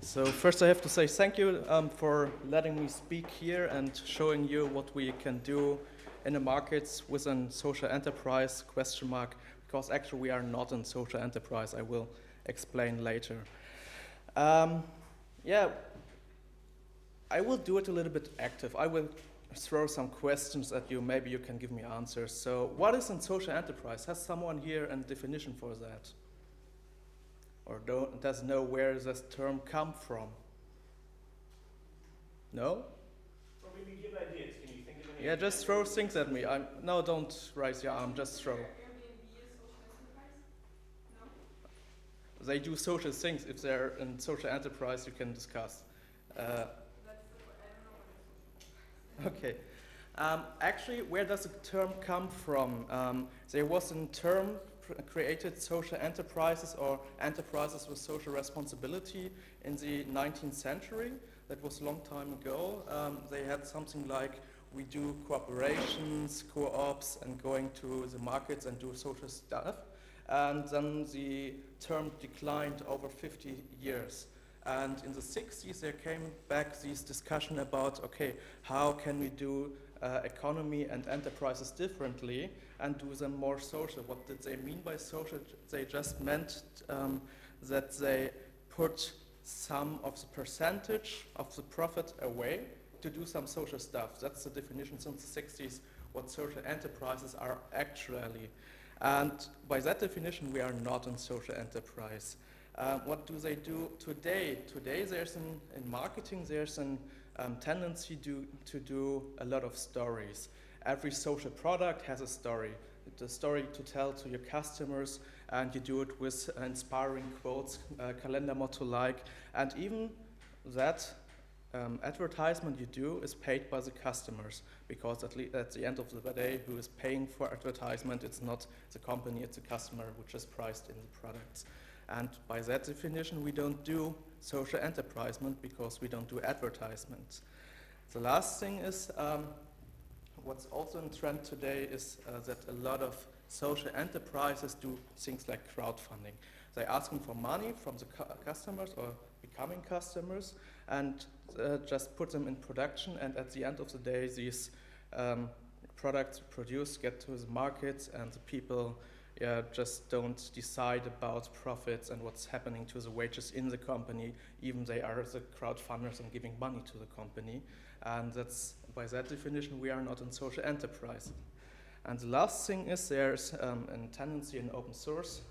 So first I have to say thank you for letting me speak here and showing you what we can do in the markets within social enterprise, question mark, because actually we are not in social enterprise. I will explain later. Yeah, I will do it a little bit active. I will throw some questions at you. Maybe you can give me answers. So what is in social enterprise? Has someone here a definition for that? Or does know where this term come from? No? Or maybe give ideas. Can you think of any? Yeah, just throw things at me. No, don't raise your arm. Just throw. Airbnb is social enterprise? No? They do social things. If they're in social enterprise, you can discuss. I don't know what Okay. Actually, where does the term come from? There was a term created social enterprises or enterprises with social responsibility in the 19th century. That was a long time ago. They had something like we do cooperations, co-ops, and going to the markets and do social stuff. And then the term declined over 50 years. And in the 60s, there came back this discussion about, okay, how can we do economy and enterprises differently and do them more social? What did they mean by social? They just meant that they put some of the percentage of the profit away to do some social stuff. That's the definition since the 60s, what social enterprises are actually. And by that definition, we are not in social enterprise. What do they do today? Today, there's in marketing, there's a tendency to do a lot of stories. Every social product has a story. It's a story to tell to your customers, and you do it with inspiring quotes, calendar motto like, and even that advertisement you do is paid by the customers, because at the end of the day, who is paying for advertisement, it's not the company, it's the customer, which is priced in the products. And by that definition, we don't do social enterprisement because we don't do advertisements. The last thing is, what's also in trend today is that a lot of social enterprises do things like crowdfunding. They're asking for money from the customers or becoming customers and just put them in production, and at the end of the day, these products produced get to the markets, and the people just don't decide about profits and what's happening to the wages in the company, even they are the crowdfunders and giving money to the company. And that's, by that definition, we are not in social enterprise. And the last thing is there's a tendency in open source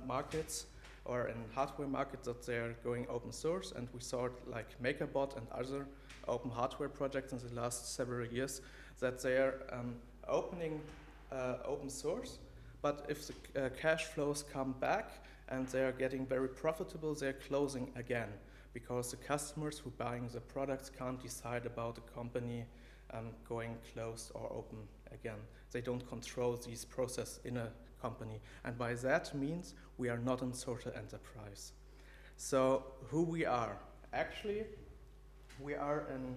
markets or in hardware markets that they're going open source, and we saw it like MakerBot and other open hardware projects in the last several years, that they're opening open source. But if the cash flows come back and they are getting very profitable, they're closing again, because the customers who are buying the products can't decide about the company going closed or open again. They don't control this process in a company. And by that means we are not in social enterprise. So who we are? Actually, we are in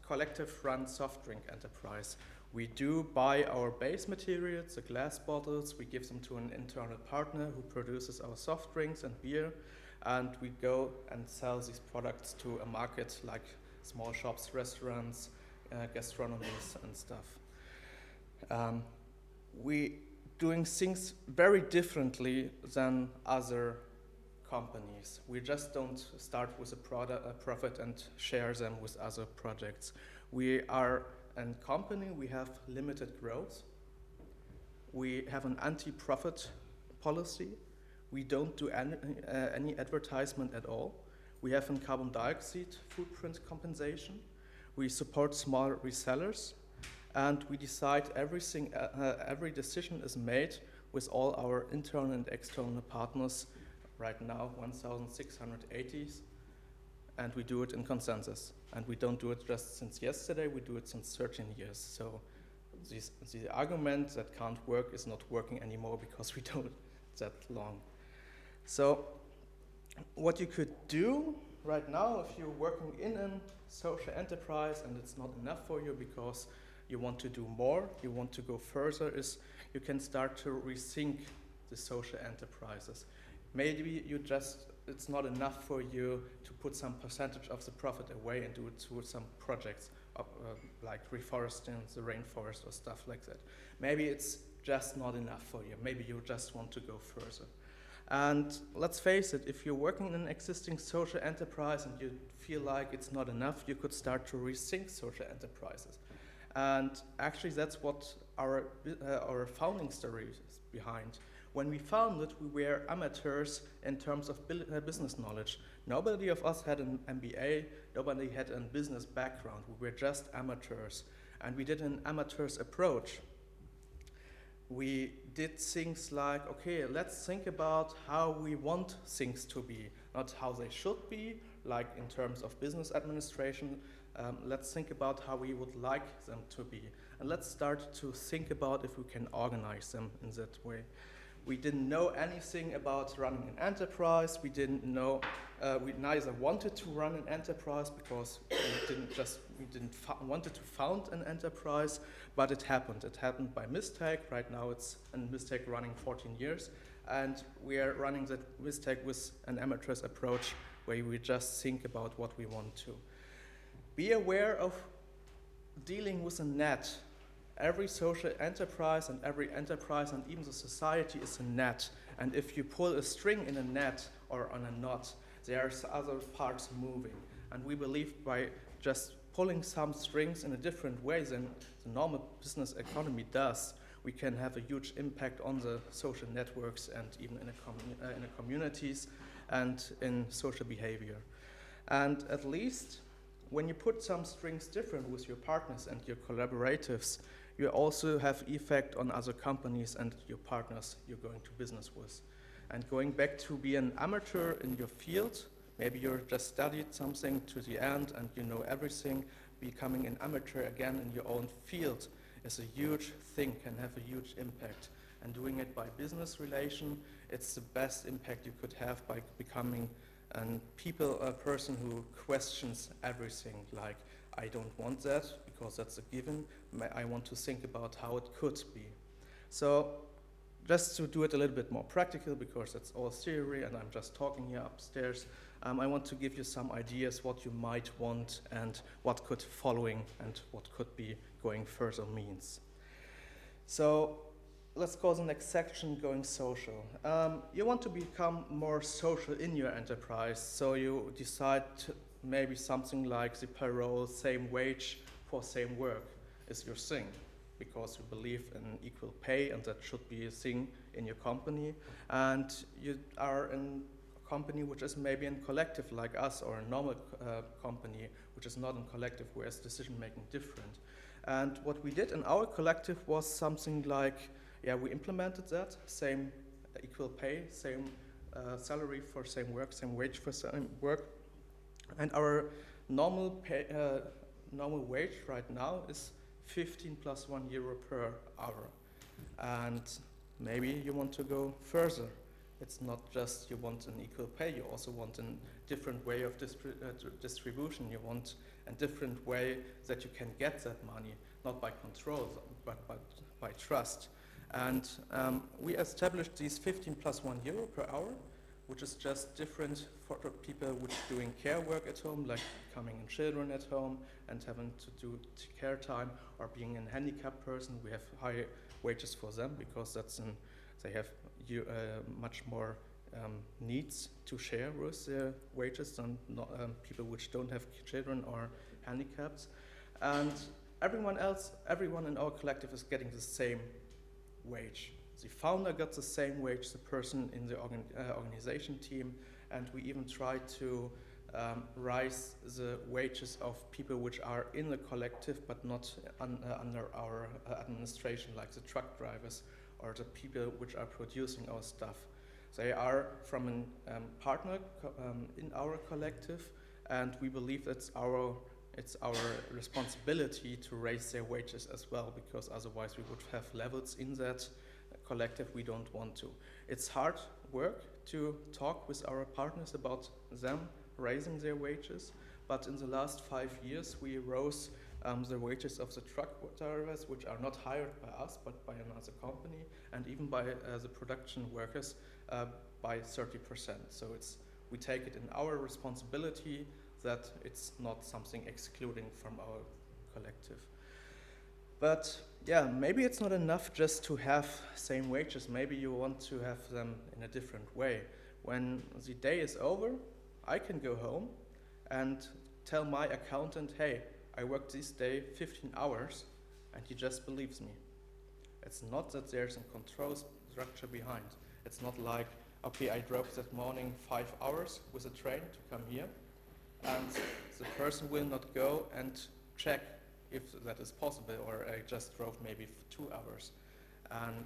collective run soft drink enterprise. We do buy our base materials, the glass bottles, we give them to an internal partner who produces our soft drinks and beer, and we go and sell these products to a market like small shops, restaurants, gastronomies and stuff. We doing things very differently than other companies. We just don't start with a profit and share them with other projects. We are a company, we have limited growth. We have an anti-profit policy. We don't do any advertisement at all. We have a carbon dioxide footprint compensation. We support small resellers, and we decide everything. Every decision is made with all our internal and external partners. Right now, 1,680, and we do it in consensus. And we don't do it just since yesterday, we do it since 13 years. So the argument that can't work is not working anymore because we do it that long. So what you could do right now, if you're working in a social enterprise and it's not enough for you because you want to do more, you want to go further, is you can start to rethink the social enterprises. maybe it's not enough for you to put some percentage of the profit away and do it towards some projects like reforesting the rainforest or stuff like that. Maybe it's just not enough for you. Maybe you just want to go further. And let's face it, if you're working in an existing social enterprise and you feel like it's not enough, you could start to rethink social enterprises. And actually that's what our founding story is behind. When we founded, we were amateurs in terms of business knowledge. Nobody of us had an MBA, nobody had a business background. We were just amateurs. And we did an amateur's approach. We did things like, okay, let's think about how we want things to be, not how they should be, like in terms of business administration. Let's think about how we would like them to be. And let's start to think about if we can organize them in that way. We didn't know anything about running an enterprise. We didn't know, we neither wanted to run an enterprise because we didn't wanted to found an enterprise, but it happened. It happened by mistake. Right now it's a mistake running 14 years. And we are running that mistake with an amateur's approach where we just think about what we want to. Be aware of dealing with a net. Every social enterprise and every enterprise and even the society is a net. And if you pull a string in a net or on a knot, there are other parts moving. And we believe by just pulling some strings in a different way than the normal business economy does, we can have a huge impact on the social networks and even in the communities and in social behavior. And at least when you put some strings different with your partners and your collaborators, you also have effect on other companies and your partners you're going to business with. And going back to be an amateur in your field, maybe you just studied something to the end and you know everything, becoming an amateur again in your own field is a huge thing, can have a huge impact. And doing it by business relation, it's the best impact you could have by becoming a person who questions everything, like, I don't want that because that's a given. I want to think about how it could be. So just to do it a little bit more practical, because it's all theory and I'm just talking here upstairs, I want to give you some ideas what you might want and what could following and what could be going further means. So let's call the next section going social. You want to become more social in your enterprise, so you decide maybe something like the payroll, same wage for same work is your thing, because you believe in equal pay and that should be a thing in your company. And you are in a company which is maybe in collective like us, or a normal company which is not in collective, where is decision making different. And what we did in our collective was something like, we implemented that, same equal pay, same salary for same work, same wage for same work. And our normal wage right now is 15 plus €1 per hour. And maybe you want to go further. It's not just you want an equal pay, you also want a different way of distribution. You want a different way that you can get that money, not by control, but by trust. And we established these 15 plus €1 per hour, which is just different for people which doing care work at home, like coming in children at home and having to do care time, or being a handicapped person. We have high wages for them because they have much more needs to share with their wages than people which don't have children or handicaps. And everyone in our collective is getting the same wage. The founder got the same wage, the person in the organization team, and we even try to rise the wages of people which are in the collective but not under our administration, like the truck drivers or the people which are producing our stuff. They are from a partner in our collective, and we believe it's our responsibility to raise their wages as well, because otherwise we would have levels in that collective we don't want to. It's hard work to talk with our partners about them raising their wages, but in the last 5 years we rose the wages of the truck drivers, which are not hired by us but by another company, and even by the production workers. by 30%. So we take it in our responsibility that it's not something excluding from our collective. But yeah, maybe it's not enough just to have same wages. Maybe you want to have them in a different way. When the day is over, I can go home and tell my accountant, hey, I worked this day 15 hours, and he just believes me. It's not that there's a control structure behind. It's not like, okay, I drove that morning 5 hours with a train to come here, and the person will not go and check if that is possible, or I just drove maybe for 2 hours. And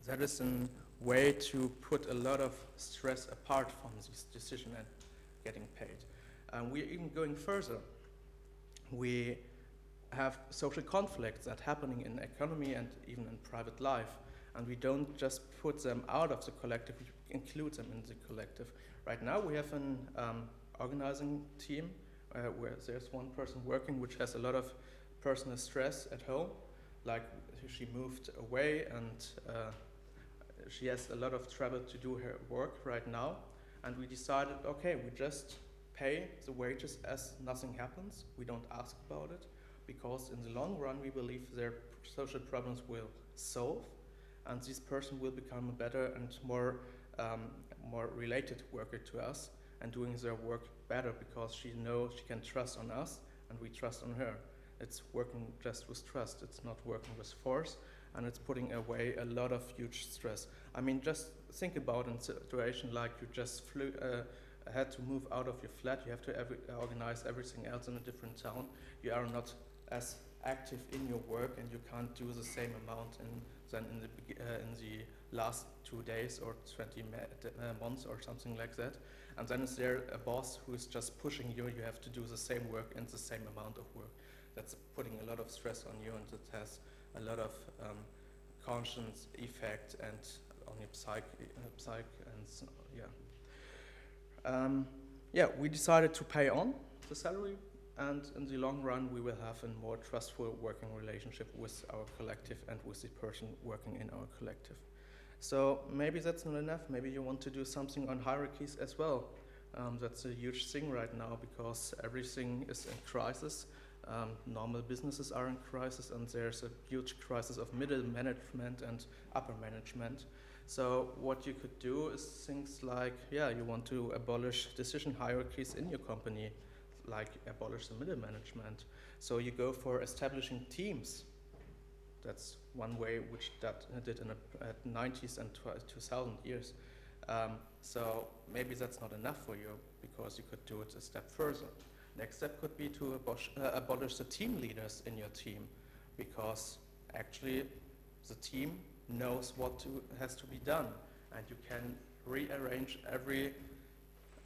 that is a way to put a lot of stress apart from this decision and getting paid. We're even going further. We have social conflicts that happening in economy and even in private life, and we don't just put them out of the collective, we include them in the collective. Right now we have an organizing team where there's one person working which has a lot of personal stress at home, like she moved away and she has a lot of trouble to do her work right now, and we decided, okay, we just pay the wages as nothing happens. We don't ask about it, because in the long run we believe their social problems will solve, and this person will become a better and more related worker to us and doing their work better, because she knows she can trust on us and we trust on her. It's working just with trust. It's not working with force, and it's putting away a lot of huge stress. I mean, just think about a situation like you just had to move out of your flat. You have to organize everything else in a different town. You are not as active in your work, and you can't do the same amount than in the last 2 days or 20 months or something like that. And then is there a boss who is just pushing you? You have to do the same work and the same amount of work. That's putting a lot of stress on you, and it has a lot of conscience effect and on your psyche and so, yeah. We decided to pay on the salary, and in the long run we will have a more trustful working relationship with our collective and with the person working in our collective. So maybe that's not enough. Maybe you want to do something on hierarchies as well. That's a huge thing right now, because everything is in crisis. Normal businesses are in crisis, and there's a huge crisis of middle management and upper management. So what you could do is things like, you want to abolish decision hierarchies in your company, like abolish the middle management. So you go for establishing teams. That's one way which that did in the 90s and 2000 years. So maybe that's not enough for you, because you could do it a step further. Next step could be to abolish the team leaders in your team, because actually the team knows what has to be done, and you can rearrange every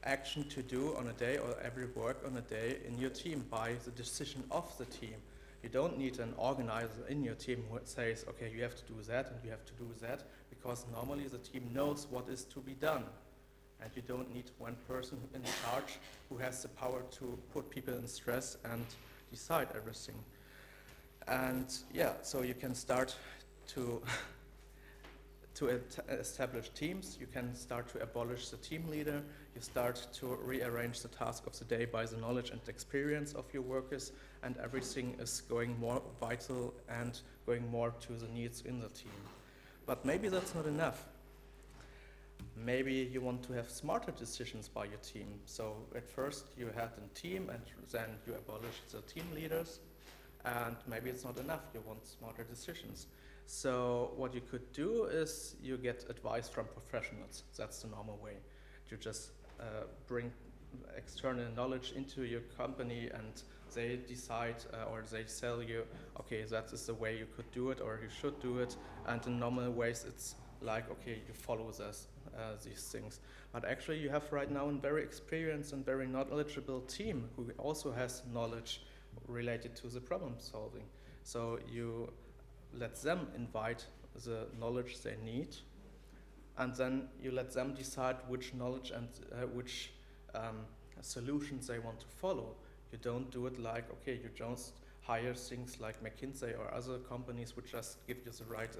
action to do on a day or every work on a day in your team by the decision of the team. You don't need an organizer in your team who says, okay, you have to do that and you have to do that, because normally the team knows what is to be done. And you don't need one person in charge who has the power to put people in stress and decide everything. And so you can start to establish teams. You can start to abolish the team leader. You start to rearrange the task of the day by the knowledge and experience of your workers, and everything is going more vital and going more to the needs in the team. But maybe that's not enough. Maybe you want to have smarter decisions by your team. So at first you had a team, and then you abolished the team leaders, and maybe it's not enough. You want smarter decisions. So what you could do is you get advice from professionals. That's the normal way. You just bring external knowledge into your company, and they decide or they tell you, okay, that is the way you could do it, or you should do it. And in normal ways it's like, okay, you follow these things. But actually you have right now a very experienced and very knowledgeable team who also has knowledge related to the problem solving. So you let them invite the knowledge they need, and then you let them decide which knowledge and which solutions they want to follow. You don't do it like, okay, you just hire things like McKinsey or other companies which just give you the right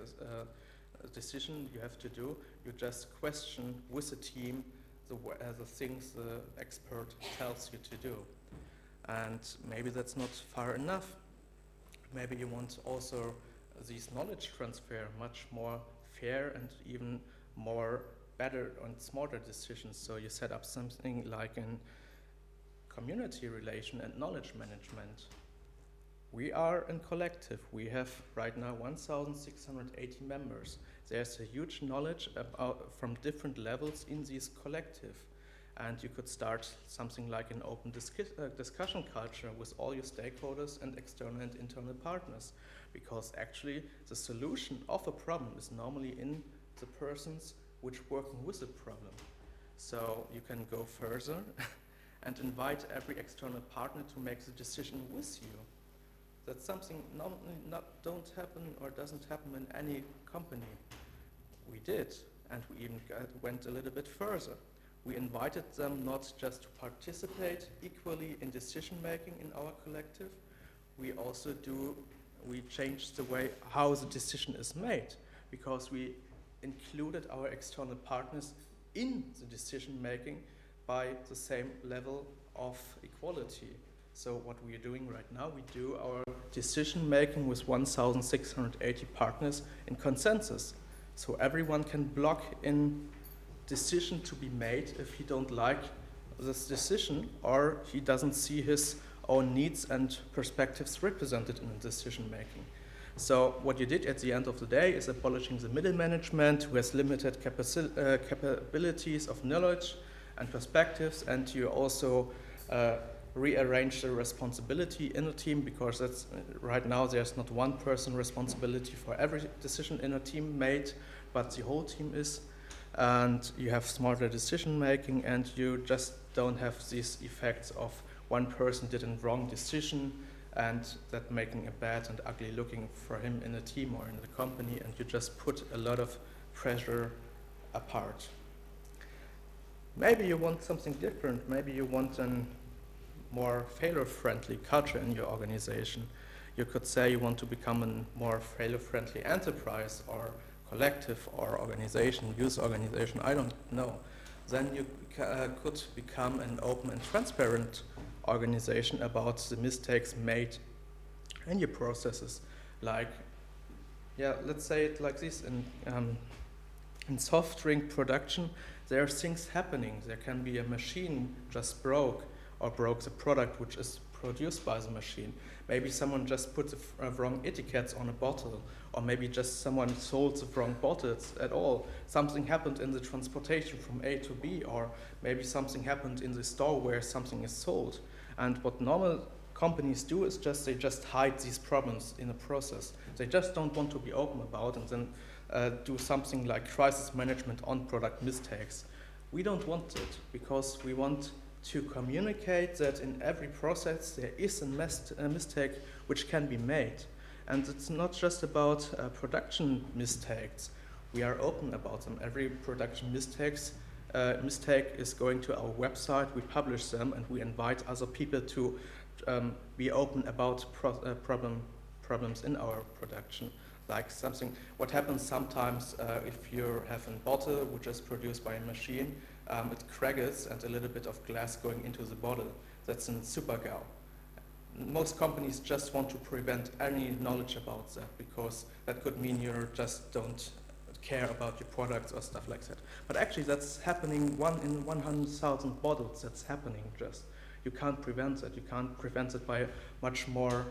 decision you have to do. You just question with the team the things the expert tells you to do. And maybe that's not far enough. Maybe you want also this knowledge transfer much more fair and even more better and smarter decisions. So you set up something like in community relation and knowledge management. We are a collective. We have right now 1,680 members. There's a huge knowledge from different levels in this collective. And you could start something like an open discussion culture with all your stakeholders and external and internal partners. Because actually the solution of a problem is normally in the persons which working with the problem. So you can go further and invite every external partner to make the decision with you. That's something don't happen or doesn't happen in any company. We did, and we even went a little bit further. We invited them not just to participate equally in decision making in our collective, we changed the way how the decision is made, because we included our external partners in the decision making by the same level of equality. So what we are doing right now, we do our decision making with 1,680 partners in consensus. So everyone can block in decision to be made if he don't like this decision or he doesn't see his own needs and perspectives represented in the decision making. So what you did at the end of the day is abolishing the middle management who has limited capabilities of knowledge and perspectives, and you also rearrange the responsibility in a team, because that's right now there's not one person responsibility for every decision in a team made, but the whole team is. And you have smarter decision making, and you just don't have these effects of one person did a wrong decision and that making a bad and ugly looking for him in a team or in the company, and you just put a lot of pressure apart. Maybe you want something different. Maybe you want a more failure-friendly culture in your organization. You could say you want to become a more failure-friendly enterprise or collective or organization, youth organization, I don't know. Then you could become an open and transparent organization about the mistakes made in your processes. Like, let's say it like this, in soft drink production, there are things happening. There can be a machine just broke the product which is produced by the machine. Maybe someone just put the wrong etiquettes on a bottle, or maybe just someone sold the wrong bottles at all. Something happened in the transportation from A to B, or maybe something happened in the store where something is sold. And what normal companies do is they just hide these problems in the process. They just don't want to be open about and then do something like crisis management on product mistakes. We don't want it, because we want to communicate that in every process there is a mistake which can be made. And it's not just about production mistakes. We are open about them. Every production mistake is going to our website, we publish them, and we invite other people to be open about problems in our production. Like what happens sometimes if you have a bottle which is produced by a machine, it cracks and a little bit of glass going into the bottle. That's in super-GAU. Most companies just want to prevent any knowledge about that, because that could mean you just don't care about your products or stuff like that. But actually that's happening 1 in 100,000 bottles. That's happening just. You can't prevent it. You can't prevent it by much more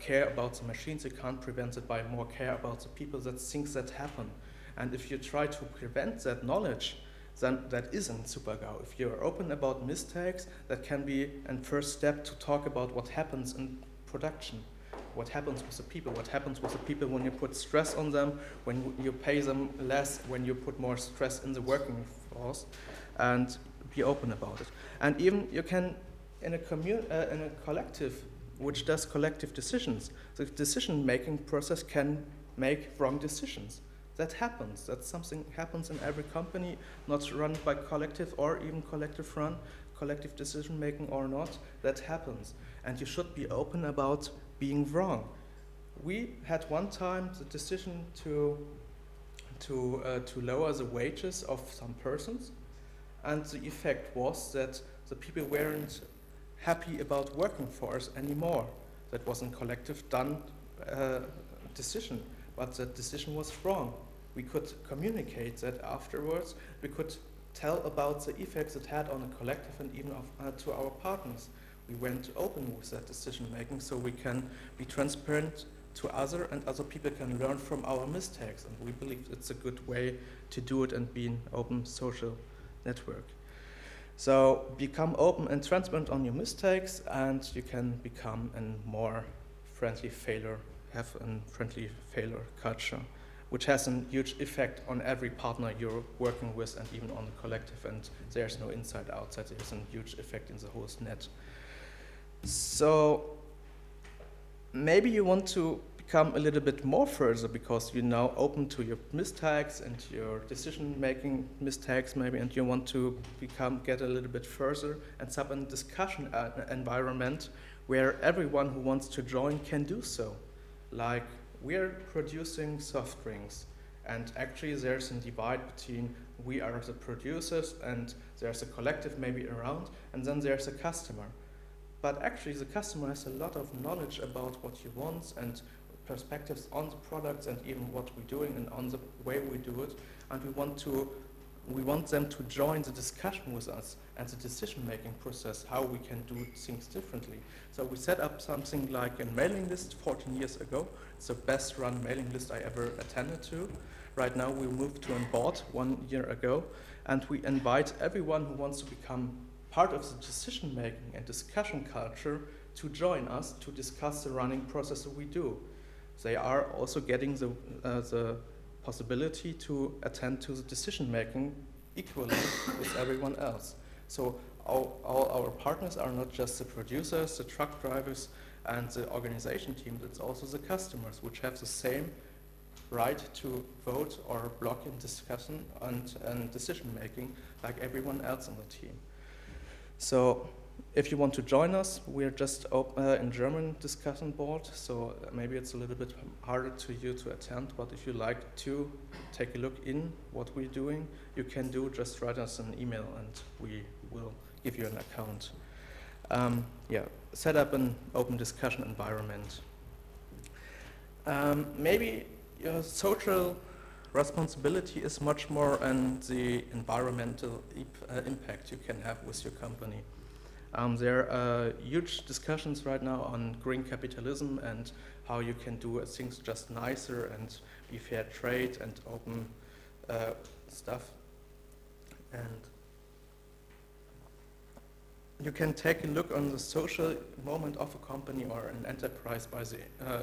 care about the machines. You can't prevent it by more care about the people. That's things that happen. And if you try to prevent that knowledge, then that isn't super-GAU. If you're open about mistakes, that can be a first step to talk about what happens in production. What happens with the people? What happens with the people when you put stress on them, when you pay them less, when you put more stress in the working force, and be open about it. And even you can, in a collective which does collective decisions, the decision-making process can make wrong decisions. That happens. That's something happens in every company, not run by collective or even collective run, collective decision-making or not. That happens. And you should be open about being wrong. We had one time the decision to to lower the wages of some persons, and the effect was that the people weren't happy about working for us anymore. That was a collective done decision, but that decision was wrong. We could communicate that afterwards. We could tell about the effects it had on the collective and even to our partners. We went open with that decision making so we can be transparent to other, and other people can learn from our mistakes. And we believe it's a good way to do it and be an open social network. So become open and transparent on your mistakes, and you can become a more friendly failure, have a friendly failure culture, which has a huge effect on every partner you're working with and even on the collective. And there's no inside outside, there's a huge effect in the whole net. So maybe you want to become a little bit more further because you're now open to your mistakes and your decision-making mistakes maybe, and you want to get a little bit further and set up a discussion environment where everyone who wants to join can do so. Like, we're producing soft drinks, and actually there's a divide between we are the producers and there's a collective maybe around, and then there's a customer. But actually the customer has a lot of knowledge about what he wants and perspectives on the products and even what we're doing and on the way we do it, and we want them to join the discussion with us and the decision-making process, how we can do things differently. So we set up something like a mailing list 14 years ago. It's the best run mailing list I ever attended to. Right now we moved to a board 1 year ago, and we invite everyone who wants to become part of the decision-making and discussion culture to join us to discuss the running process that we do. They are also getting the possibility to attend to the decision-making equally with everyone else. So all our partners are not just the producers, the truck drivers, and the organization team, it's also the customers, which have the same right to vote or block in discussion and decision-making like everyone else on the team. So if you want to join us, we're just in German discussion board, so maybe it's a little bit harder to you to attend, but if you like to take a look in what we're doing, you can just write us an email and we will give you an account. Set up an open discussion environment. Maybe your social responsibility is much more on the environmental impact you can have with your company. There are huge discussions right now on green capitalism and how you can do things just nicer and be fair trade and open stuff. And you can take a look on the social moment of a company or an enterprise by the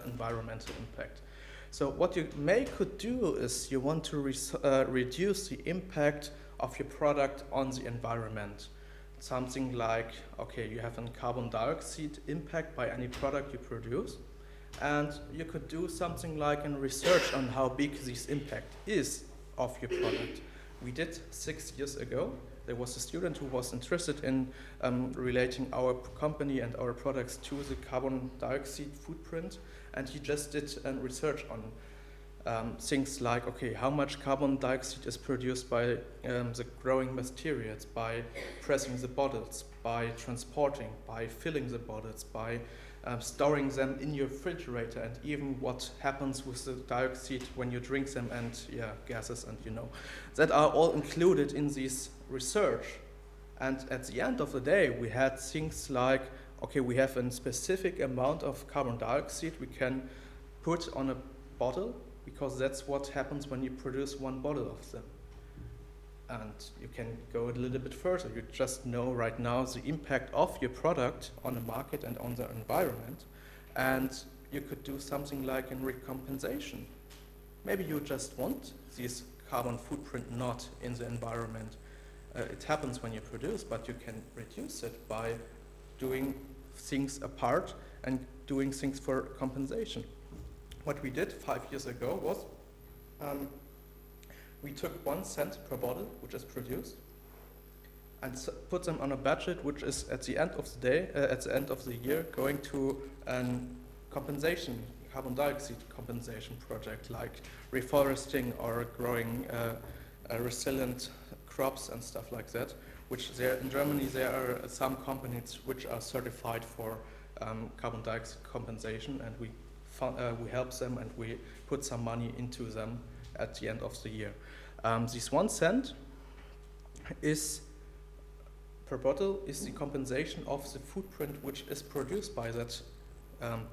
environmental impact. So what you could do is you want to reduce the impact of your product on the environment. Something like, okay, you have a carbon dioxide impact by any product you produce, and you could do something like a research on how big this impact is of your product. We did 6 years ago. There was a student who was interested in relating our company and our products to the carbon dioxide footprint, and he just did research on things like, okay, how much carbon dioxide is produced by the growing materials, by pressing the bottles, by transporting, by filling the bottles, by storing them in your refrigerator, and even what happens with the dioxide when you drink them, and gases, and that are all included in this research. And at the end of the day, we had things like, okay, we have a specific amount of carbon dioxide we can put on a bottle, because that's what happens when you produce one bottle of them. And you can go a little bit further. You just know right now the impact of your product on the market and on the environment. And you could do something like a recompensation. Maybe you just want this carbon footprint not in the environment. It happens when you produce, but you can reduce it by doing things apart and doing things for compensation. What we did 5 years ago was we took 1 cent per bottle, which is produced, and put them on a budget which is at the end of the day, at the end of the year, going to a compensation carbon dioxide compensation project like reforesting or growing resilient crops and stuff like that. Which there in Germany there are some companies which are certified for carbon dioxide compensation, and we help them and we put some money into them at the end of the year. This 1 cent is per bottle is the compensation of the footprint which is produced by that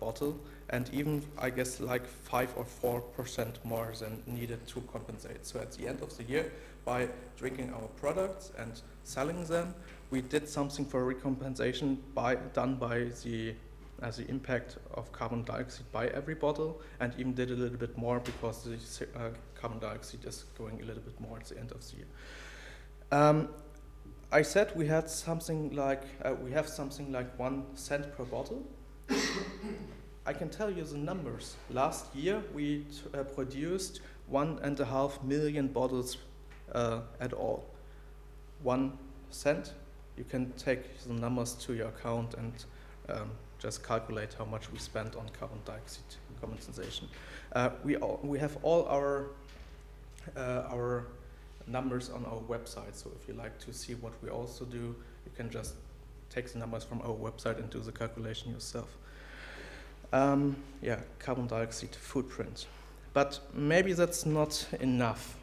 bottle, and even I guess like 5 or 4% more than needed to compensate. So at the end of the year, by drinking our products and selling them, we did something for recompensation done by the impact of carbon dioxide by every bottle, and even did a little bit more because the carbon dioxide is going a little bit more at the end of the year. I said we had something like we have something like 1 cent per bottle. I can tell you the numbers. Last year we produced 1.5 million bottles at all. 1 cent. You can take the numbers to your account and just calculate how much we spent on carbon dioxide compensation. We have all our numbers on our website, so if you like to see what we also do, you can just take the numbers from our website and do the calculation yourself. Carbon dioxide footprint. But maybe that's not enough.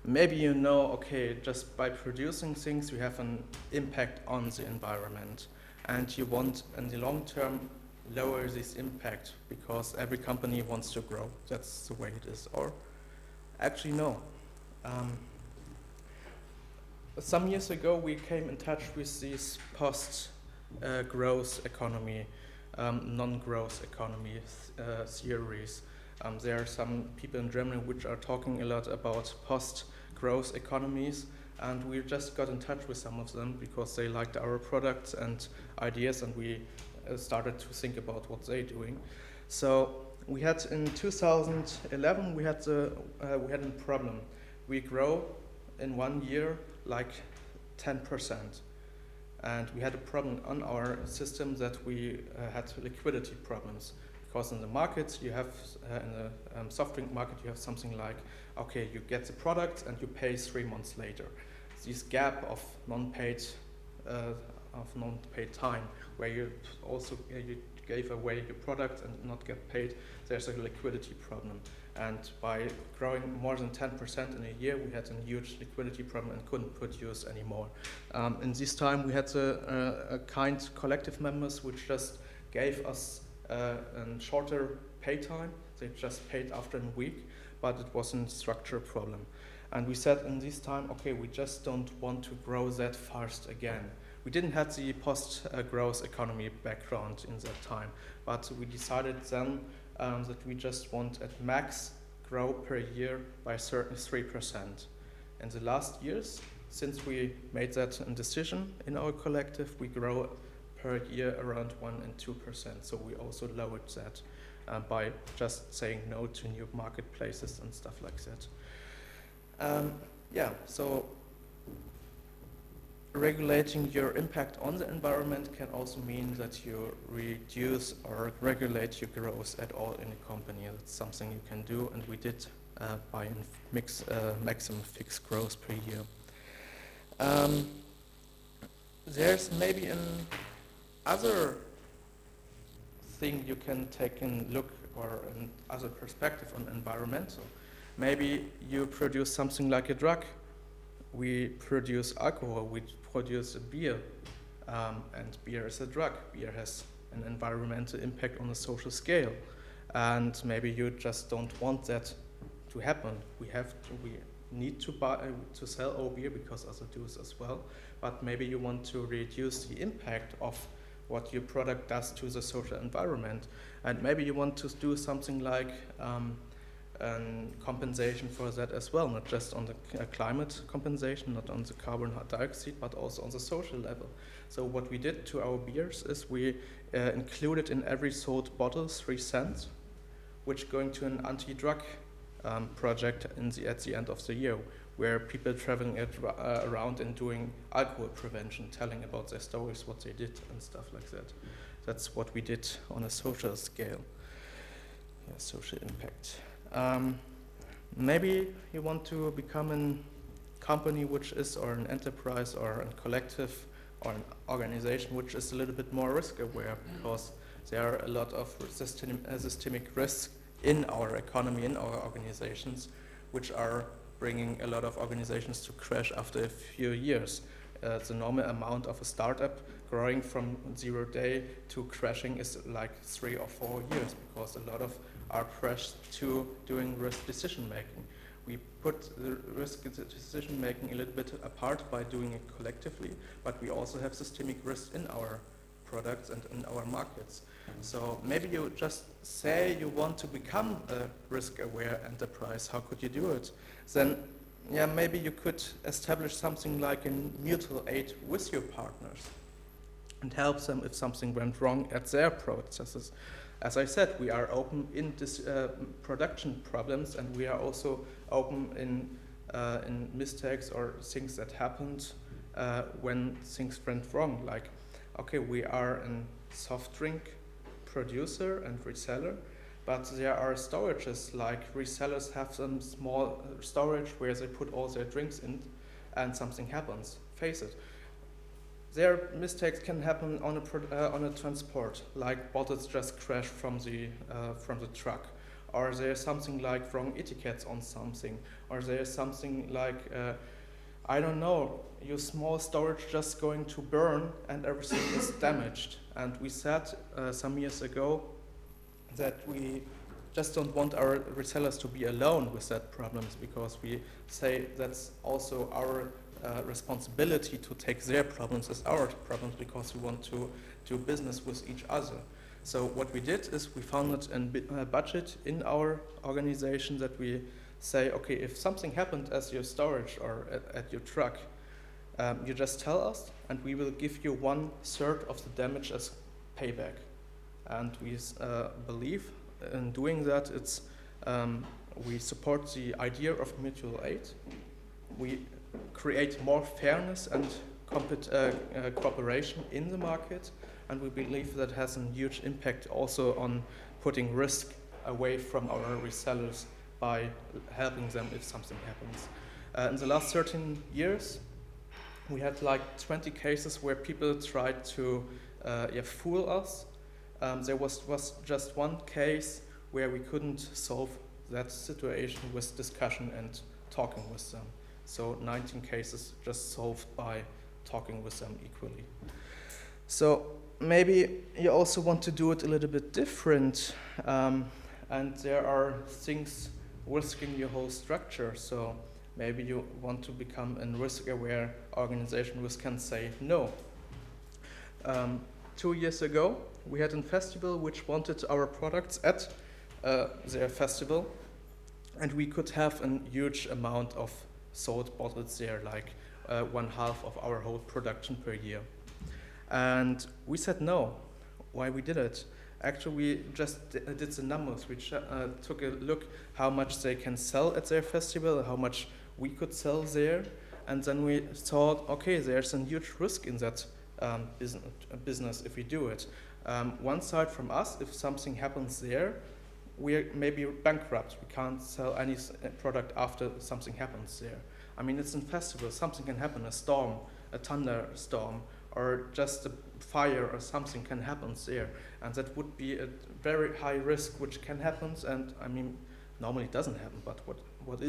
Maybe you know, okay, just by producing things you have an impact on the environment, and you want in the long term lower this impact because every company wants to grow. That's the way it is. Or actually no. Some years ago we came in touch with this post-growth economy, non-growth economy theories. There are some people in Germany which are talking a lot about post-growth economies, and we just got in touch with some of them because they liked our products and ideas, and we started to think about what they're doing. So we had in 2011 we had a problem. We grow in 1 year like 10%, and we had a problem on our system that we had liquidity problems, because in the markets you have in the soft drink market you have something like, okay, you get the product and you pay 3 months later. This gap of non-paid time, where you also you gave away your product and not get paid, there's a liquidity problem. And by growing more than 10% in a year, we had a huge liquidity problem and couldn't produce anymore. In this time, we had a kind collective members which just gave us a shorter pay time. They just paid after a week, but it was a structural problem. And we said in this time, okay, we just don't want to grow that fast again. We didn't have the post-growth economy background in that time, but we decided then that we just want at max grow per year by 3%. In the last years, since we made that decision in our collective, we grow per year around 1 and 2%. So we also lowered that by just saying no to new marketplaces and stuff like that. So regulating your impact on the environment can also mean that you reduce or regulate your growth at all in a company. That's something you can do, and we did by maximum fixed growth per year. There's maybe an other thing you can take a look or an other perspective on environmental. Maybe you produce something like a drug. We produce alcohol, we produce a beer, and beer is a drug. Beer has an environmental impact on a social scale, and maybe you just don't want that to happen. We need to sell our beer because others do as well, but maybe you want to reduce the impact of what your product does to the social environment, and maybe you want to do something like compensation for that as well, not just on the climate compensation, not on the carbon dioxide, but also on the social level. So what we did to our beers is we included in every sold bottle 3 cents, which going to an anti-drug project at the end of the year, where people traveling around and doing alcohol prevention, telling about their stories, what they did and stuff like that. That's what we did on a social scale. Yeah, social impact. Maybe you want to become a company which is, or an enterprise, or a collective, or an organization which is a little bit more risk aware, because there are a lot of systemic risks in our economy, in our organizations, which are bringing a lot of organizations to crash after a few years. The normal amount of a startup growing from 0 day to crashing is like 3 or 4 years, because a lot of are pressed to doing risk decision making. We put the risk decision making a little bit apart by doing it collectively, but we also have systemic risks in our products and in our markets. So maybe you just say you want to become a risk-aware enterprise. How could you do it? Then, yeah, maybe you could establish something like a mutual aid with your partners and help them if something went wrong at their processes. As I said, we are open in this production problems, and we are also open in mistakes or things that happened when things went wrong. Like, okay, we are a soft drink producer and reseller, but there are storages, like resellers have some small storage where they put all their drinks in, and something happens. Face it. Their mistakes can happen on a transport, like bottles just crash from the truck, or there's something like wrong etiquettes on something, or there's something like I don't know, your small storage just going to burn and everything is damaged. And we said some years ago that we just don't want our resellers to be alone with that problems, because we say that's also our responsibility to take their problems as our problems, because we want to do business with each other. So what we did is we founded a budget in our organization that we say, okay, if something happened at your storage or at your truck, you just tell us, and we will give you 1/3 of the damage as payback. And we believe in doing that. It's we support the idea of mutual aid. We create more fairness and cooperation in the market, and we believe that has a huge impact also on putting risk away from our resellers by helping them if something happens. In the last 13 years, we had like 20 cases where people tried to fool us. There was just one case where we couldn't solve that situation with discussion and talking with them. So 19 cases just solved by talking with them equally. So maybe you also want to do it a little bit different, and there are things risking your whole structure. So maybe you want to become a risk-aware organization which can say no. 2 years ago, we had a festival which wanted our products at their festival, and we could have a huge amount of sold bottles there, like 1/2 of our whole production per year. And we said no. Why we did it? Actually, we just did the numbers. We took a look how much they can sell at their festival, how much we could sell there, and then we thought, okay, there's a huge risk in that business if we do it. One side from us, if something happens there, we're maybe bankrupt. We can't sell any product after something happens there. I mean, it's a festival. Something can happen, a storm, a thunderstorm, or just a fire or something can happen there. And that would be a very high risk which can happen. And I mean, normally it doesn't happen, but what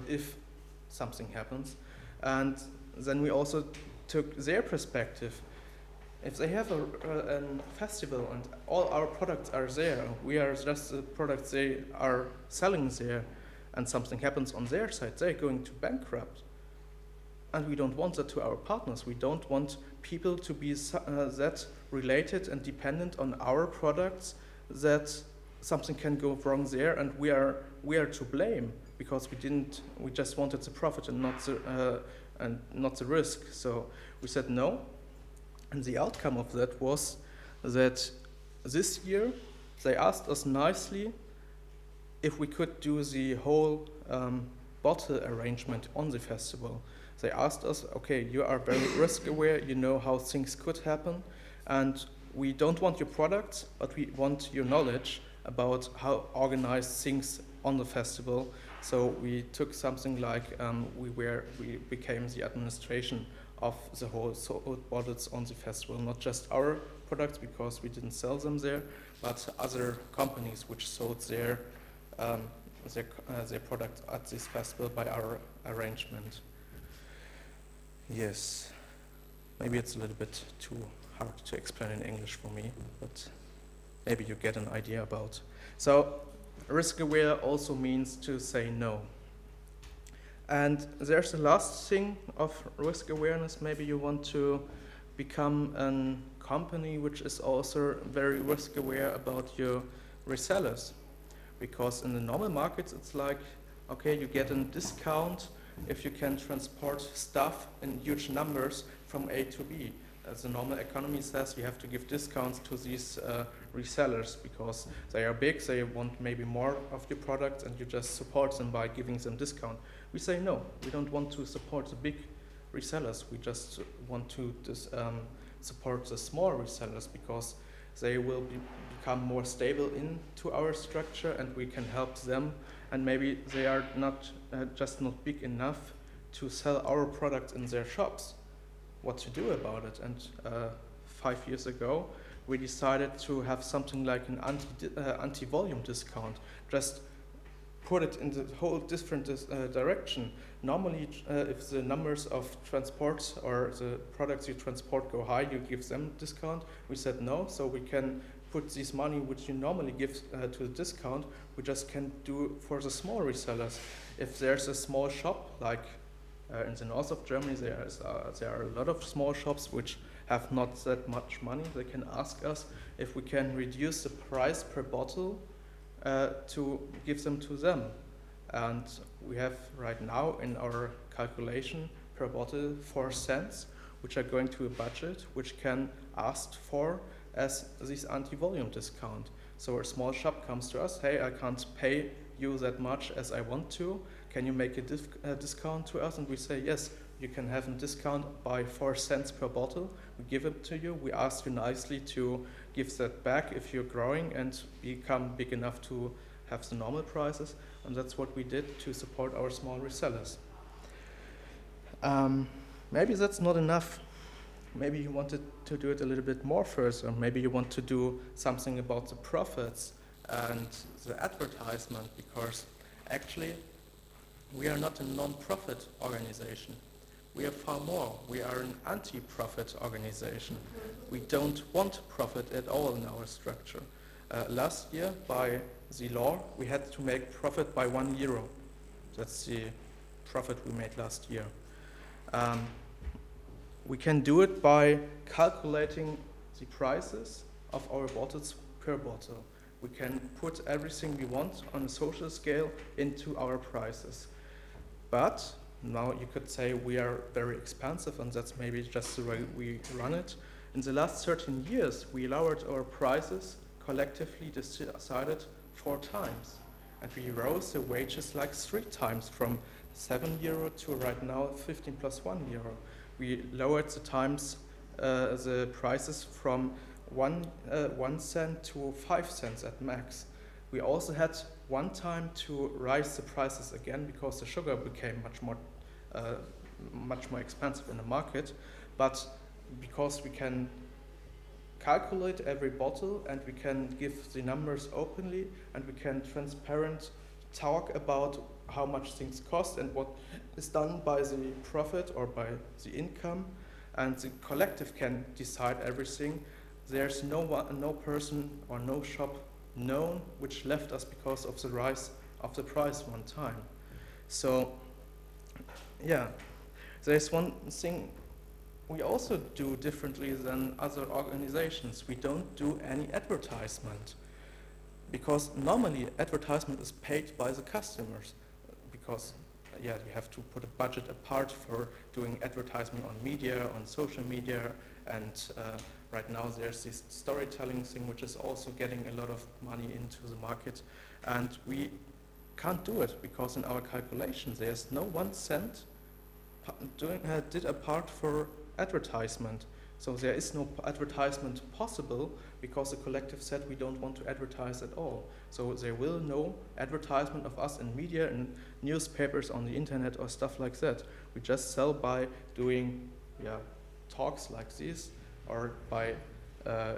if something happens? And then we also took their perspective. If they have a festival and all our products are there, we are just the products they are selling there, and something happens on their side, they're going to bankrupt. And we don't want that to our partners. We don't want people to be that related and dependent on our products that something can go wrong there, and we are to blame because we just wanted the profit and not the risk. So we said no. And the outcome of that was that this year they asked us nicely if we could do the whole bottle arrangement on the festival. They asked us, okay, you are very risk aware, you know how things could happen, and we don't want your products, but we want your knowledge, about how organize things on the festival. So we took something like we became the administration of the whole bottles on the festival, not just our products because we didn't sell them there, but other companies which sold their product at this festival by our arrangement. Yes, maybe it's a little bit too hard to explain in English for me, but maybe you get an idea about. So risk aware also means to say no. And there's the last thing of risk awareness. Maybe you want to become a company which is also very risk aware about your resellers. Because in the normal markets, it's like, okay, you get a discount if you can transport stuff in huge numbers from A to B. As the normal economy says, you have to give discounts to these resellers because they are big, they want maybe more of your product, and you just support them by giving them discount. We say no, we don't want to support the big resellers, we just want to support the small resellers because they will become more stable into our structure and we can help them, and maybe they are not just not big enough to sell our product in their shops. What to do about it? And 5 years ago we decided to have something like an anti-volume discount, just put it in the whole different direction. Normally if the numbers of transports or the products you transport go high, you give them discount. We said no, so we can put this money which you normally give to the discount, we just can do for the small resellers. If there's a small shop, like in the north of Germany, there are a lot of small shops which have not that much money. They can ask us if we can reduce the price per bottle to give them to them. And we have right now in our calculation per bottle 4 cents, which are going to a budget which can ask for as this anti-volume discount. So a small shop comes to us, hey, I can't pay you that much as I want to. Can you make a discount to us? And we say, yes, you can have a discount by 4 cents per bottle. We give it to you. We ask you nicely to give that back if you're growing and become big enough to have the normal prices. And that's what we did to support our small resellers. Maybe that's not enough. Maybe you wanted to do it a little bit more first, or maybe you want to do something about the profits and the advertisement, because actually we are not a non-profit organization. We are far more. We are an anti-profit organization. We don't want profit at all in our structure. Last year, by the law, we had to make profit by €1. That's the profit we made last year. We can do it by calculating the prices of our bottles per bottle. We can put everything we want on a social scale into our prices. But now you could say we are very expensive, and that's maybe just the way we run it. In the last 13 years, we lowered our prices, collectively decided 4 times. And we rose the wages like 3 times, from €7 to right now 15 plus €1. We lowered the prices from 1 cent to 5 cents at max. We also had one time to rise the prices again because the sugar became much more expensive in the market. But because we can calculate every bottle and we can give the numbers openly and we can transparent talk about how much things cost and what is done by the profit or by the income, and the collective can decide everything. There's no person or no shop known which left us because of the rise of the price one time. So yeah, there's one thing we also do differently than other organizations. We don't do any advertisement, because normally advertisement is paid by the customers, because you have to put a budget apart for doing advertisement on media, on social media, and right now there's this storytelling thing which is also getting a lot of money into the market, and we can't do it because in our calculations there's no 1 cent did a part for advertisement. So there is no advertisement possible because the collective said we don't want to advertise at all. So there will no advertisement of us in media, in newspapers, on the internet or stuff like that. We just sell by doing talks like this, or by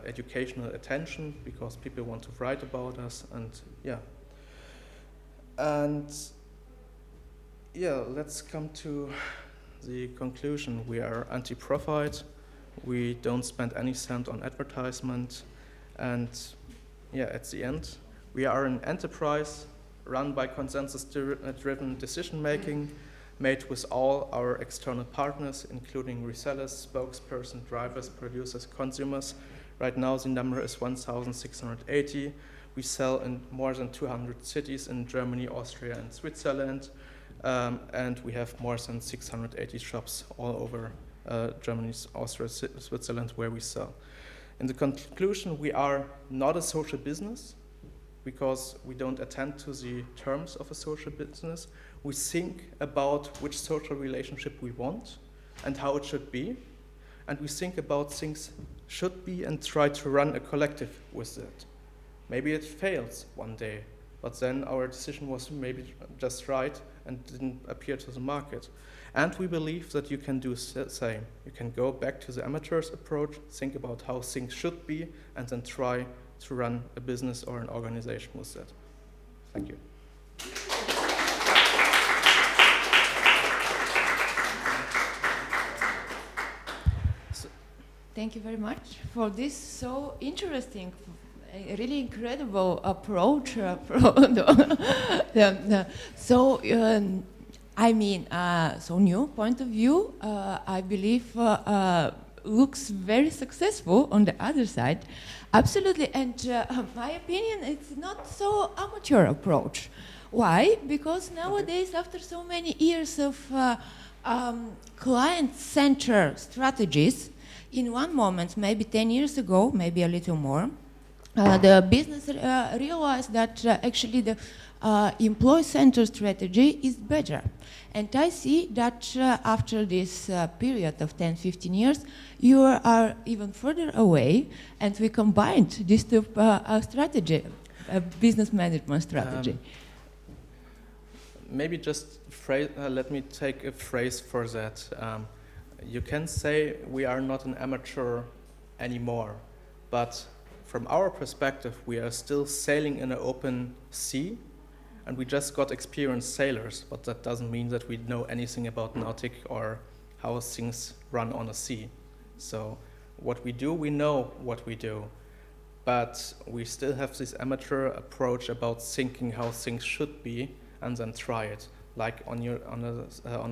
educational attention because people want to write about us, and let's come to the conclusion. We are anti-profit. We don't spend any cent on advertisement, and at the end, we are an enterprise run by consensus-driven decision-making, made with all our external partners, including resellers, spokespersons, drivers, producers, consumers. Right now, the number is 1,680. We sell in more than 200 cities in Germany, Austria, and Switzerland, and we have more than 680 shops all over Germany, Austria, Switzerland, where we sell. In the conclusion, we are not a social business because we don't attend to the terms of a social business. We think about which social relationship we want and how it should be, and we think about things should be and try to run a collective with it. Maybe it fails one day, but then our decision was maybe just right and didn't appear to the market. And we believe that you can do the same. You can go back to the amateur's approach, think about how things should be, and then try to run a business or an organization with that. Thank you. Thank you very much for this so interesting, really incredible approach. So new point of view, I believe looks very successful on the other side. Absolutely, and my opinion, it's not so amateur approach. Why? Because nowadays, after so many years of client-centered strategies, in one moment, maybe 10 years ago, maybe a little more, the business realized that actually the employee-centered strategy is better. And I see that after this period of 10-15 years, you are even further away, and we combined these two strategy, business management strategy. Maybe just let me take a phrase for that. You can say we are not an amateur anymore, but from our perspective, we are still sailing in an open sea, and we just got experienced sailors, but that doesn't mean that we know anything about nautic or how things run on a sea. So what we do, we know what we do, but we still have this amateur approach about thinking how things should be and then try it. Like on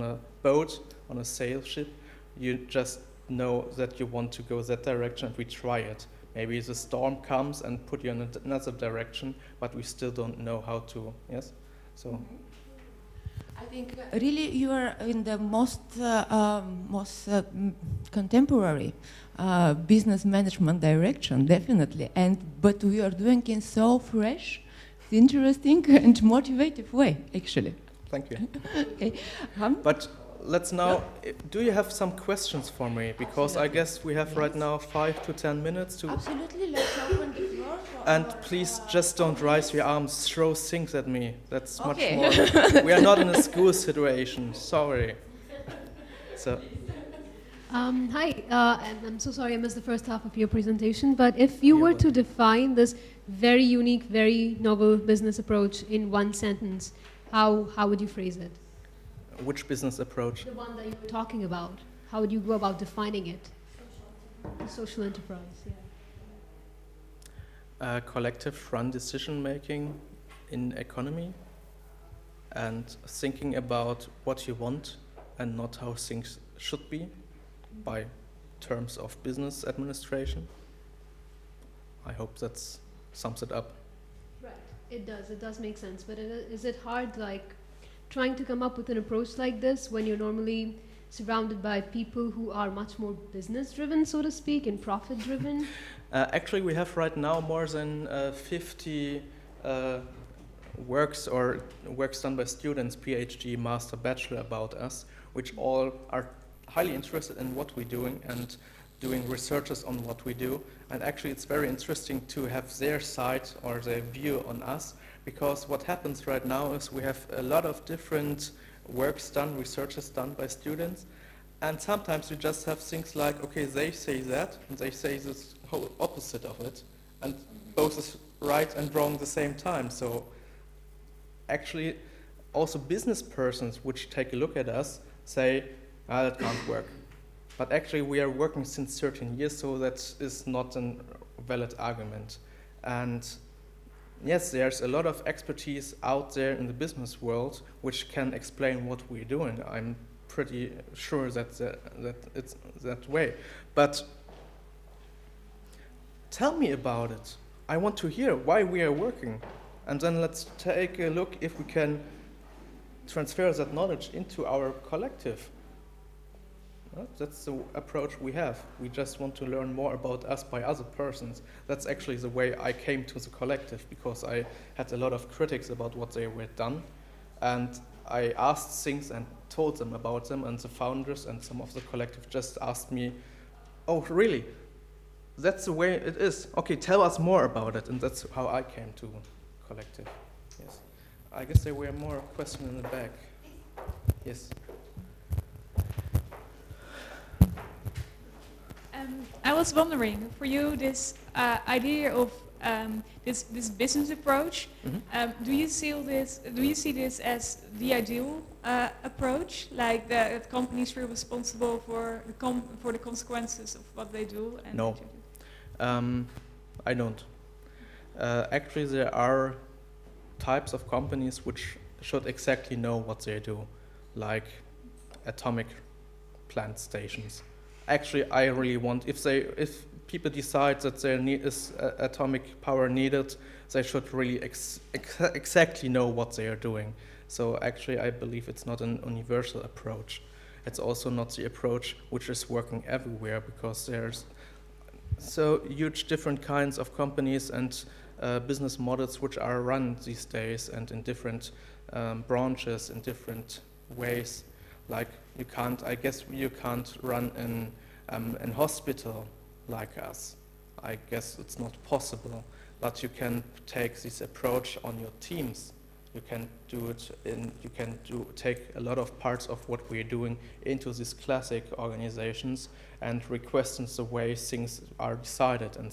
a boat, on a sail ship, you just know that you want to go that direction and we try it. Maybe the storm comes and put you in another direction, but we still don't know how to, yes? So. I think really you are in the most contemporary business management direction, definitely. But we are doing it in so fresh, interesting and motivative way, actually. Thank you. Okay. But let's now, do you have some questions for me? Because I guess we have right now 5 to 10 minutes to... Absolutely, let's open the floor for And please just don't raise your arms, throw things at me. That's okay. much more... We are not in a school situation, sorry. So. Hi, and I'm so sorry I missed the first half of your presentation, but if you were to define this very unique, very novel business approach in one sentence, how would you phrase it? Which business approach? The one that you were talking about. How would you go about defining it? The social enterprise, yeah. Collective run decision making in economy and thinking about what you want and not how things should be by terms of business administration. I hope that sums it up. Right, it does make sense, but is it hard, like, trying to come up with an approach like this when you're normally surrounded by people who are much more business-driven, so to speak, and profit-driven? Actually, we have right now more than 50 works done by students, PhD, master, bachelor, about us, which all are highly interested in what we're doing, and doing researches on what we do. And actually it's very interesting to have their side or their view on us, because what happens right now is we have a lot of different works done, researches done by students, and sometimes we just have things like, okay, they say that, and they say this whole opposite of it, and both is right and wrong at the same time. So actually also business persons which take a look at us say, that can't work. But actually we are working since 13 years, so that is not a valid argument. And yes, there's a lot of expertise out there in the business world which can explain what we're doing. I'm pretty sure that it's that way. But tell me about it. I want to hear why we are working. And then let's take a look if we can transfer that knowledge into our collective. Well, that's the approach we have. We just want to learn more about us by other persons. That's actually the way I came to the collective, because I had a lot of critics about what they were done. And I asked things and told them about them, and the founders and some of the collective just asked me, oh, really? That's the way it is. Okay, tell us more about it. And that's how I came to collective. Yes. I guess there were more questions in the back. Yes. I was wondering, for you, this idea of this business approach, do you see this as the ideal approach, like that companies feel responsible for the consequences of what they do? And no, I don't. Actually, there are types of companies which should exactly know what they do, like atomic plant stations. Actually, I really want, if people decide that there is atomic power needed, they should really exactly know what they are doing. So actually, I believe it's not an universal approach. It's also not the approach which is working everywhere, because there's so huge different kinds of companies and business models which are run these days, and in different branches, in different ways. Like I guess you can't run an hospital like us. I guess it's not possible, but you can take this approach on your teams. You can do it take a lot of parts of what we're doing into these classic organizations and request the way things are decided. And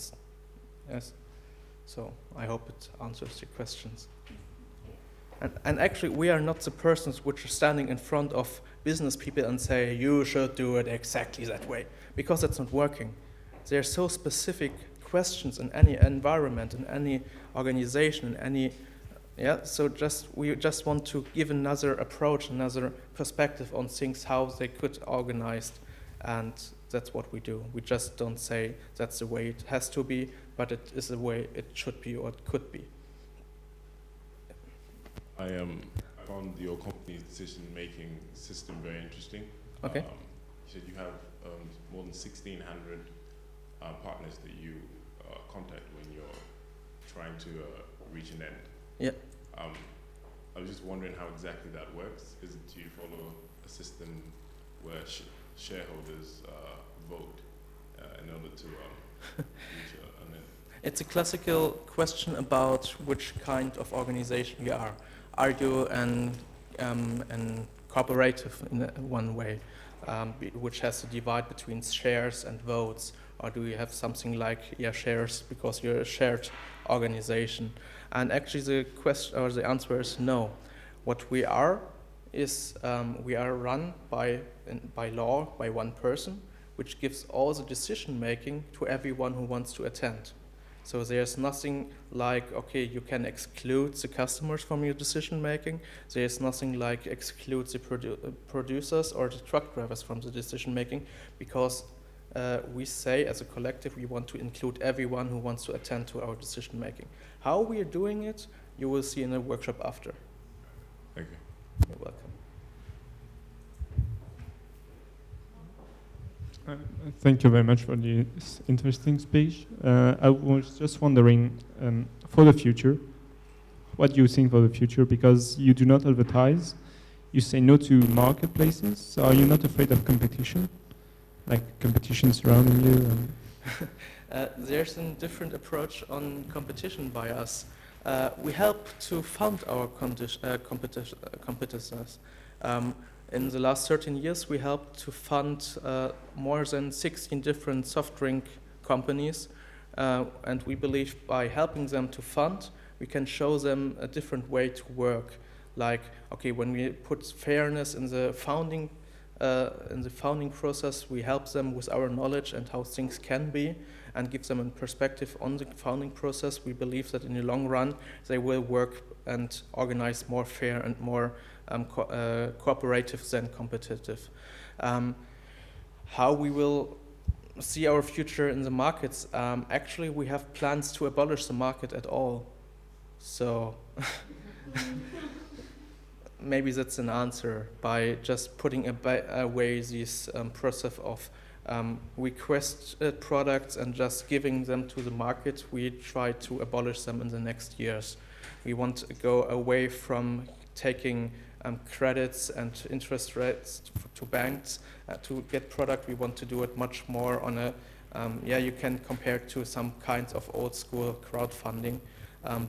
yes, so I hope it answers your questions. And actually, we are not the persons which are standing in front of business people and say, you should do it exactly that way, because that's not working. There are so specific questions in any environment, in any organization, in any, so we just want to give another approach, another perspective on things, how they could organize, and that's what we do. We just don't say that's the way it has to be, but it is the way it should be or it could be. I found your company's decision-making system very interesting. Okay. You said you have more than 1,600 partners that you contact when you're trying to reach an end. Yeah. I was just wondering how exactly that works. Do you follow a system where shareholders vote in order to reach an end? It's a classical question about which kind of organization you are. Are you an cooperative in one way, which has to divide between shares and votes, or do you have something like shares because you're a shared organization? And actually, the question or the answer is no. What we are is we are run by law by one person, which gives all the decision making to everyone who wants to attend. So there's nothing like, okay, you can exclude the customers from your decision making. There's nothing like exclude the producers or the truck drivers from the decision making, because we say as a collective we want to include everyone who wants to attend to our decision making. How we are doing it, you will see in the workshop after. Thank you. You're welcome. Thank you very much for this interesting speech. I was just wondering, for the future, what do you think for the future? Because you do not advertise, you say no to marketplaces, so are you not afraid of competition? like competition surrounding you? And There's a different approach on competition by us. We help to fund our competitors. In the last 13 years, we helped to fund more than 16 different soft drink companies, and we believe by helping them to fund, we can show them a different way to work. Like, okay, when we put fairness in the founding process, we help them with our knowledge and how things can be, and give them a perspective on the founding process. We believe that in the long run, they will work and organize more fair and more cooperative than competitive. How we will see our future in the markets, actually we have plans to abolish the market at all. So maybe that's an answer, by just putting away this process of request products and just giving them to the market. We try to abolish them in the next years. We want to go away from taking credits and interest rates to banks to get product. We want to do it much more on a, you can compare it to some kinds of old school crowdfunding.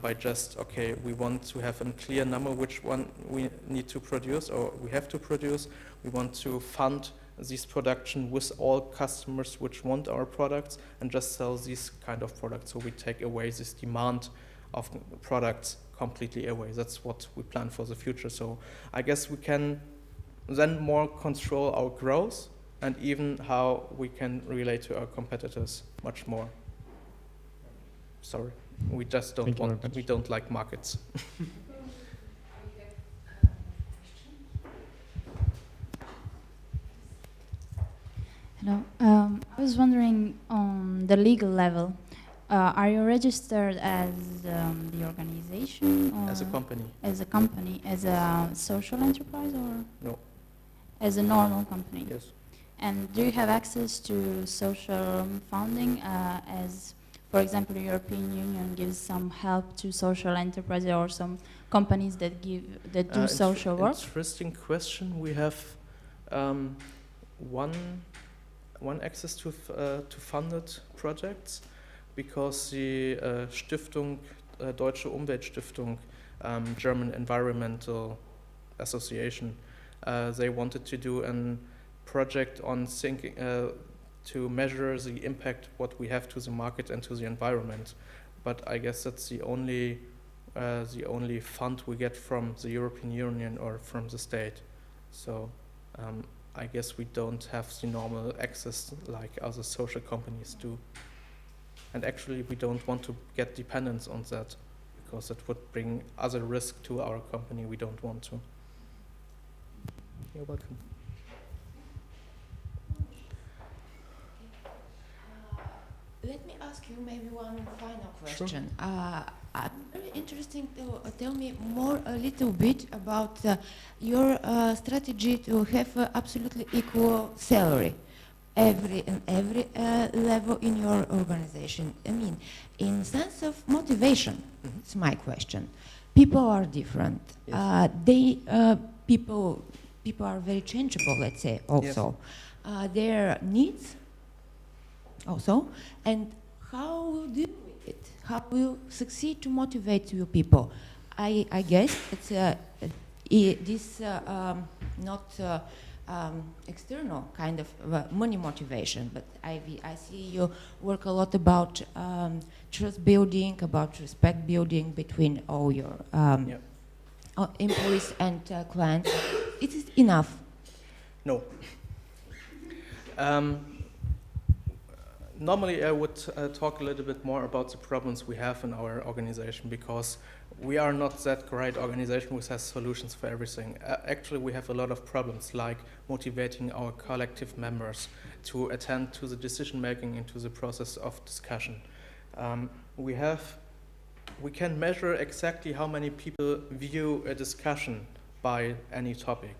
By just, okay, we want to have a clear number which one we need to produce or we have to produce. We want to fund this production with all customers which want our products and just sell these kind of products. So we take away this demand of products completely away. That's what we plan for the future. So I guess we can then more control our growth and even how we can relate to our competitors much more. Sorry. We just don't we don't like markets. Hello. I was wondering on the legal level, are you registered as the organization? Or As a company. As a company, as a social enterprise or? No. As a normal company? Yes. And do you have access to social funding as, for example, the European Union gives some help to social enterprises or some companies that do social work? Interesting question. We have one access to funded projects because the Stiftung, Deutsche Umweltstiftung, German Environmental Association, they wanted to do a project on thinking to measure the impact what we have to the market and to the environment. But I guess that's the only fund we get from the European Union or from the state. So I guess we don't have the normal access like other social companies do. And actually we don't want to get dependence on that because it would bring other risk to our company we don't want to. You're welcome. Let me ask you maybe one final question. Sure. I'm very interested to tell me more a little bit about your strategy to have absolutely equal salary every level in your organization. I mean, in sense of motivation, it's my question. People are different. Yes. People are very changeable, let's say, also. Yes. Their needs also, and how will you deal with it? How will you succeed to motivate your people? I guess it's this not external kind of money motivation, but I see you work a lot about trust building, about respect building between all your employees and clients. It is enough? No. Normally I would talk a little bit more about the problems we have in our organization because we are not that great organization which has solutions for everything. Actually we have a lot of problems like motivating our collective members to attend to the decision making into the process of discussion. We can measure exactly how many people view a discussion by any topic.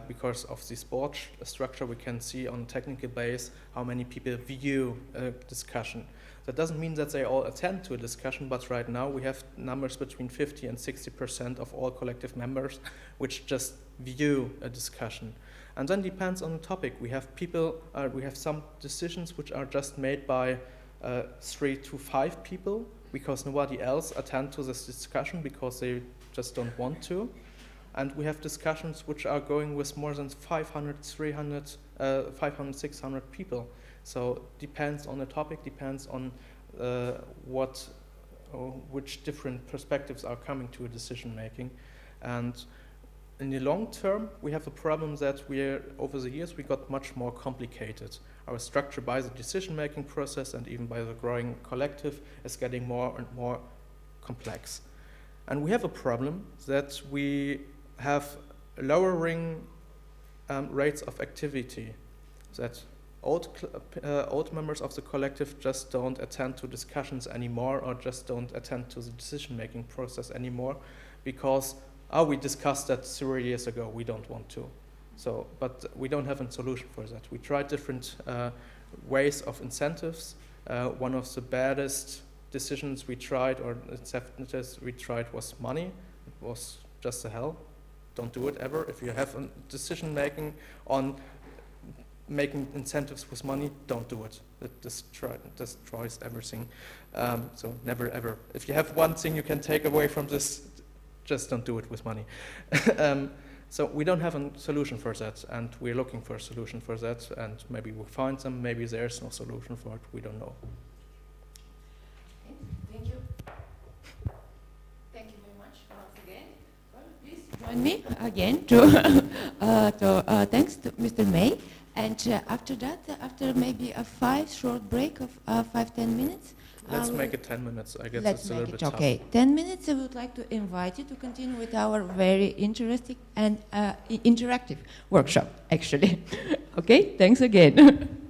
Because of this board structure, we can see on technical base how many people view a discussion. That doesn't mean that they all attend to a discussion, but right now we have numbers between 50 and 60% of all collective members which just view a discussion. And then depends on the topic. We have people, we have some decisions which are just made by 3 to 5 people because nobody else attend to this discussion because they just don't want to. And we have discussions which are going with more than 500, 300, 500, 600 people. So depends on the topic, depends on which different perspectives are coming to a decision making. And in the long term, we have a problem that over the years we got much more complicated. Our structure by the decision-making process and even by the growing collective is getting more and more complex. And we have a problem that we have lowering rates of activity, that old members of the collective just don't attend to discussions anymore or just don't attend to the decision-making process anymore because we discussed that 3 years ago, we don't want to. So, but we don't have a solution for that. We tried different ways of incentives. One of the baddest decisions we tried, or incentives we tried, was money. It was just the hell. Don't do it ever. If you have a decision making on making incentives with money, don't do it. It destroys everything. So never ever. If you have one thing you can take away from this, just don't do it with money. So we don't have a solution for that, and we're looking for a solution for that, and maybe we'll find some, maybe there's no solution for it, we don't know. Thank you. Thank you very much once again. Well, please join me again to thanks to Mr. May. And after that, after maybe a short break of 5-10 minutes. Let's make it 10 minutes. I guess Let's it's a make little it bit okay. 10 minutes. I would like to invite you to continue with our very interesting and interactive workshop, actually. Okay, thanks again.